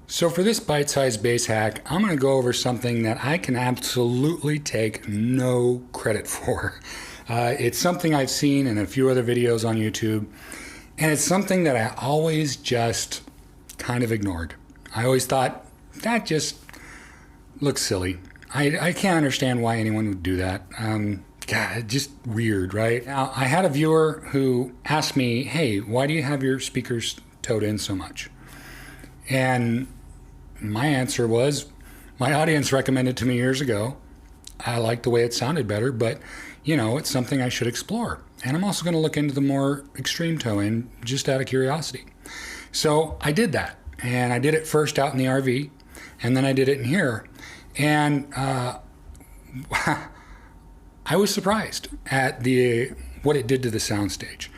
So for this bite-sized bass hack, I'm going to go over something that I can absolutely take no credit for. It's something I've seen in a few other videos on YouTube, and it's something that I always just kind of ignored. I always thought, that just looks silly. I can't understand why anyone would do that. God, just weird, right? Now, I had a viewer who asked me, hey, why do you have your speakers towed in so much? And my answer was, my audience recommended to me years ago. I liked the way it sounded better, but you know, it's something I should explore. And I'm also going to look into the more extreme toe-in just out of curiosity. So I did that, and I did it first out in the RV, and then I did it in here. And I was surprised at what it did to the soundstage.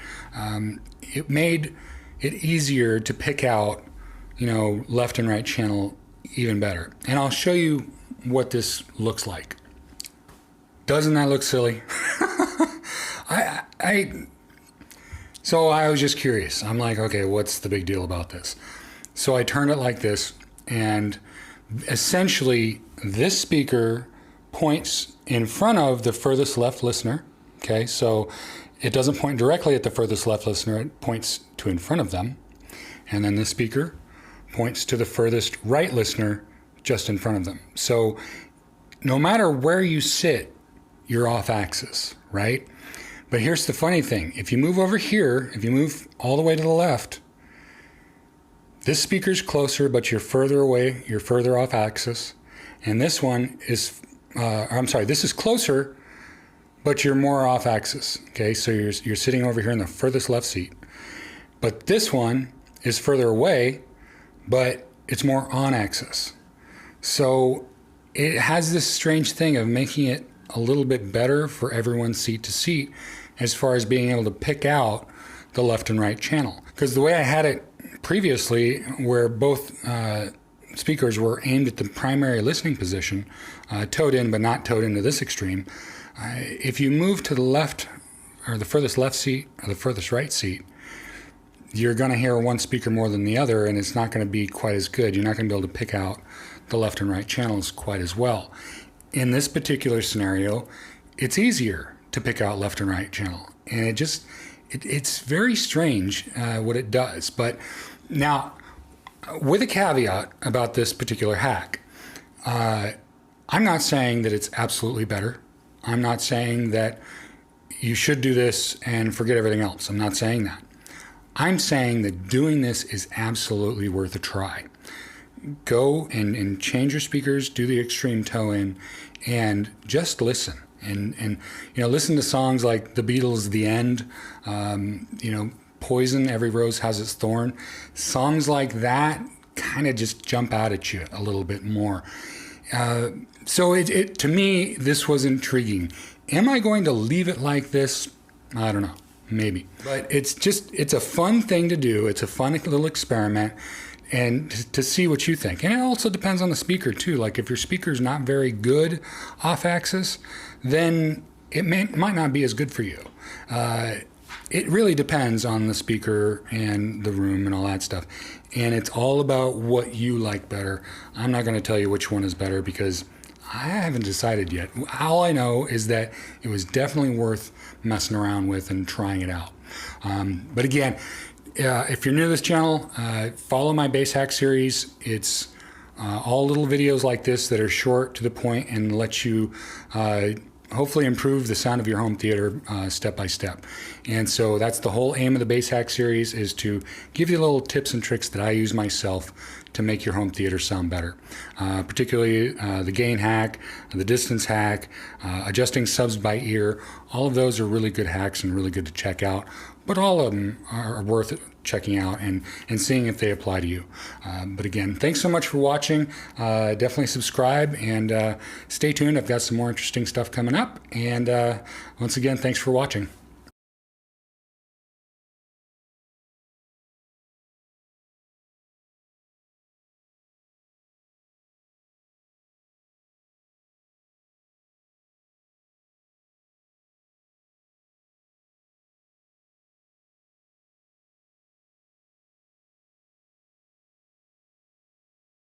It made it easier to pick out, you know, left and right channel even better. And I'll show you what this looks like. Doesn't that look silly? So I was just curious. I'm like, okay, what's the big deal about this? So I turned it like this, and essentially this speaker points in front of the furthest left listener. Okay, so it doesn't point directly at the furthest left listener, it points to in front of them. And then this speaker points to the furthest right listener just in front of them. So no matter where you sit, you're off axis, right? But here's the funny thing. If you move over here, if you move all the way to the left, this speaker's closer, but you're further away, you're further off axis. And this one is, this is closer, but you're more off axis. Okay, so you're sitting over here in the furthest left seat. But this one is further away, but it's more on axis. So it has this strange thing of making it a little bit better for everyone's seat to seat as far as being able to pick out the left and right channel. Because the way I had it previously, where both speakers were aimed at the primary listening position, towed in but not towed into this extreme, if you move to the left or the furthest left seat or the furthest right seat, you're going to hear one speaker more than the other, and it's not going to be quite as good. You're not going to be able to pick out the left and right channels quite as well. In this particular scenario, it's easier to pick out left and right channel, and it's very strange what it does. But now, with a caveat about this particular hack, I'm not saying that it's absolutely better. I'm not saying that you should do this and forget everything else. I'm not saying that. I'm saying that doing this is absolutely worth a try. Go and change your speakers, do the extreme toe-in, and just listen. And you know, listen to songs like The Beatles' The End, you know, Poison, Every Rose Has Its Thorn. Songs like that kind of just jump out at you a little bit more. So to me, this was intriguing. Am I going to leave it like this? I don't know. Maybe. But it's a fun thing to do. It's a fun little experiment, and to see what you think. And it also depends on the speaker too. Like if your speaker's not very good off axis, then it might not be as good for you. It really depends on the speaker and the room and all that stuff. And it's all about what you like better. I'm not going to tell you which one is better because I haven't decided yet. All I know is that it was definitely worth messing around with and trying it out. But again, if you're new to this channel, follow my bass hack series. It's all little videos like this that are short, to the point, and let you hopefully improve the sound of your home theater step by step. And so that's the whole aim of the bass hack series, is to give you little tips and tricks that I use myself to make your home theater sound better. Particularly the gain hack, the distance hack, adjusting subs by ear. All of those are really good hacks and really good to check out. But all of them are worth checking out and seeing if they apply to you. But again, thanks so much for watching. Definitely subscribe and stay tuned. I've got some more interesting stuff coming up. And once again, thanks for watching.